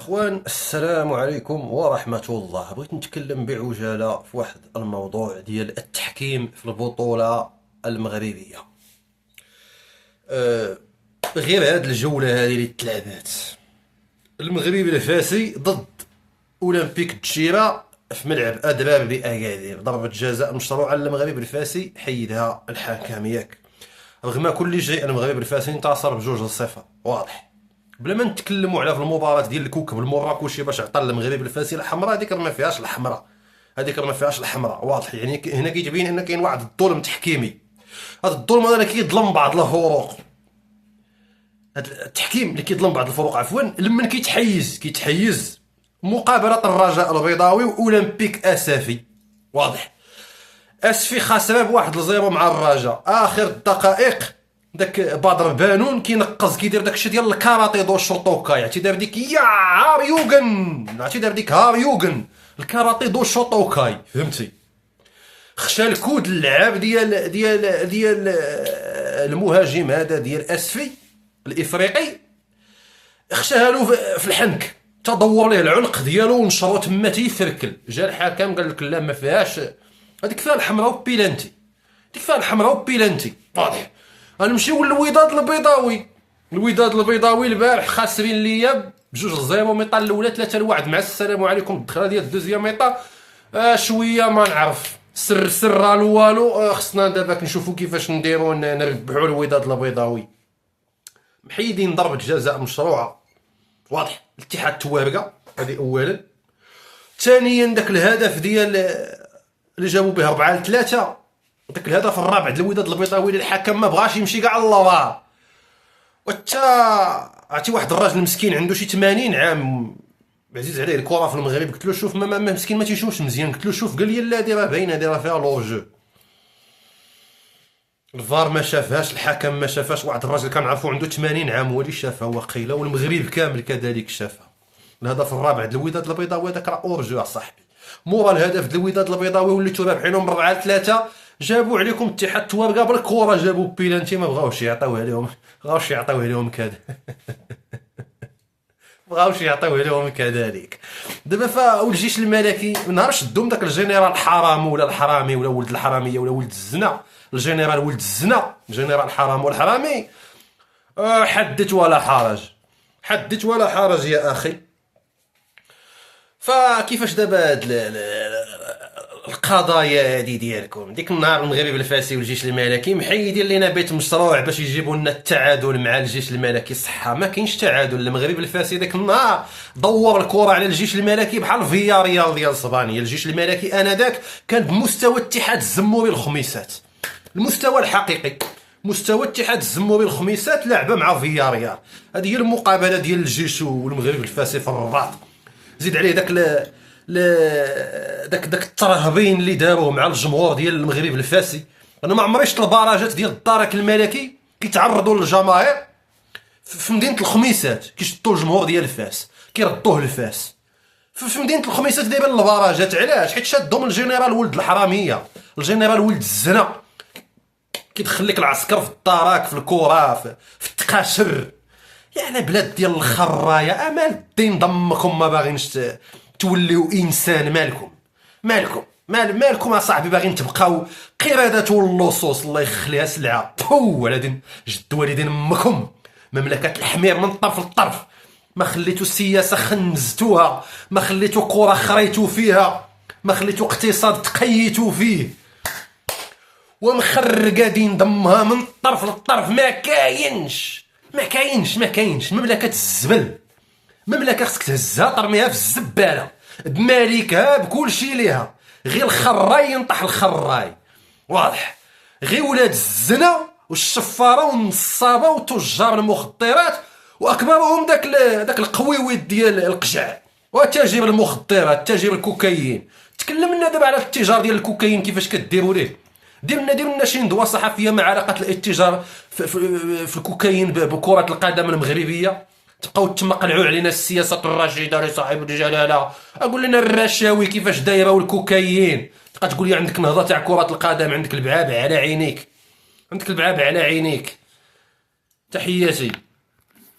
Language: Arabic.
اخوان، السلام عليكم ورحمة الله. بغيت نتكلم بعجالة في واحد الموضوع ديال التحكيم في البطولة المغربية. أه غير هاد الجولة هذه اللي تلعبات، المغرب الفاسي ضد اولمبيك تجيرة في ملعب ادرار باكادير، ضربة جزاء مشروعة للمغرب الفاسي حيدها الحكم. ياك رغم كل شيء المغرب الفاسي انتصر ب2-0 واضح، بلا ما نتكلموا على في المباراه ديال الكوكب المراكشي باش عطى المغرب الفاسي الحمراء. هذيك ما فيهاش الحمراء، هذيك ما فيهاش الحمراء واضح. يعني هنا كيتبين ان كاين واحد الظلم تحكيمي. هذا الظلم هذا كيظلم بعض الفروق، هذا التحكيم اللي كيظلم بعض الفروق عفوا لمن كيتحيز مقابله الرجاء البيضاوي واولمبيك اسفي واضح. اسفي خاسره ب1-0 مع الرجاء اخر الدقائق. داك بدر بانون كينقز كيدير داك الشيء ديال الكاراتي دو شوطوكاي، عرفتي دار ديك يا هاريوغن، عرفتي دار ديك هاريوغن الكاراتي دو شوطوكاي، فهمتي؟ خشى الكود اللعاب ديال المهاجم هذا ديال اسفي الافريقي، خشاها له في الحنك، تدور ليه العنق ديالو ونشرو تما تيفركل. جا الحكم قال لك لا ما فيهاش، هذيك فيها الحمراء وبيلانتي، ديك فيها الحمراء وبيلانتي واضح. غنمشيو للوداد البيضاوي. الوداد البيضاوي البارح خاسرين ليا ب2-0 ميطا الاولى 3-1. مع السلام عليكم. الدخله ديال الدوزيام ميطا شويه ما نعرف سر رالو والو. خصنا دابا نشوفوا كيفاش نديروا نربحوا الوداد البيضاوي. محيدين ضربه جزاء مشروعه واضح الاتحاد التوارقه، هذه اولا. ثانيا داك الهدف ديال اللي جابوا به 4-3، داك الهدف الرابع ديال الوداد البيضاوي اللي الحكم ما بغاش يمشي كاع للوار. وتا عرفتي واحد الراجل مسكين عنده شي 80 عام عزيز عليه الكره في المغرب، قلت له شوف ما مسكين ما تيشوفش مزيان، قلت له شوف، قال لي لا ديرها باينه، ديرها فيها لوجو. الفار ما شافهاش، الحكم ما شافهاش، واحد الراجل كنعرفو عنده 80 عام هو اللي شافها وقيله، والمغرب كامل كذلك شافها. الهدف الرابع ديال الوداد البيضاوي هذاك راه اورجو اصاحبي. مورا الهدف ديال الوداد البيضاوي وليتو رابحينهم 4-3، جابوا عليكم اتحاد التوارقه بالكره، جابوا بيلانتي ما بغاوش يعطيوها لهم، كذا بغاوش يعطيوها لهم كذلك. دابا فالجيش الملكي نهار شدهم داك الجنرال حرام ولا الحرامي ولا ولد الحراميه ولا ولد الزنا، الجنرال ولد الزنا، جنرال حرام والحرامي. حدث ولا حرج، حدث ولا حرج يا اخي. فكيفاش دابا هاد القضايا هادي ديالكم؟ ديك النهار المغرب الفاسي والجيش الملكي محيدين لينا بيت مشروع باش يجيبوا لنا التعادل مع الجيش الملكي. صحه ما كاينش تعادل. المغرب الفاسي داك النهار دور الكره على الجيش الملكي بحال فياريال ديال اسبانيا. الجيش الملكي انذاك كان بمستوى اتحاد الزموري الخميسات، المستوى الحقيقي مستوى اتحاد الزموري الخميسات لعبه مع فياريال. هذه هي المقابله ديال الجيش والمغرب الفاسي في الرباط. زيد عليه داك الترهبين اللي داروه مع الجمهور ديال المغرب الفاسي. انا ما عمري شفت البراجات ديال الدرك الملكي كيتعرضوا للجماهير في مدينه الخميسات، كيشدوا الجمهور ديال فاس كيردوه لفاس. في مدينه الخميسات دايبين البراجات، علاش؟ حيت شادهم الجنرال ولد الحراميه، الجنرال ولد الزنا، كيدخل لك العسكر في الدارك، في الكره، في التقاشر. يعني بلاد ديال الخرايا، امال الدين ضمكم ما باغينش توليو انسان. مالكم اصاحبي؟ باغيين تبقاو قردة واللصوص، الله يخليها سلعه. بو على دين جد والدين امكم، مملكه الحمير من طرف لطرف. ما خليتو السياسه خنزتوها، ما خليتو كره خريتو فيها، ما خليتو اقتصاد تقيتو فيه، ومخرقه دين ضمها من طرف للطرف. ما كاينش مملكه الزبل، مملكه خصك تهزها ترميها في الزباله بمالكها بكل شيء ليها. غير الخراي ينطح الخراي واضح، غير ولاد الزنا والشفاره والنصابه وتجار المخدرات، واكبرهم داك القويويد ديال القجع وتاجر المخدرات، تاجر الكوكايين. تكلمنا دابا على التجار ديال الكوكايين كيفاش كديروا ليه. ديروا شي ندوه صحفيه مع علاقه الاتجار في الكوكايين بكره القدم المغربيه. تبقاو تمقلعوا علينا السياسه الرشيده لصاحب الجلاله. اقول لنا الرشاوي كيفاش دايره والكوكايين. تبقى تقول لي عندك نهضه تاع كره القدم، عندك البعاب على عينيك، تحياتي.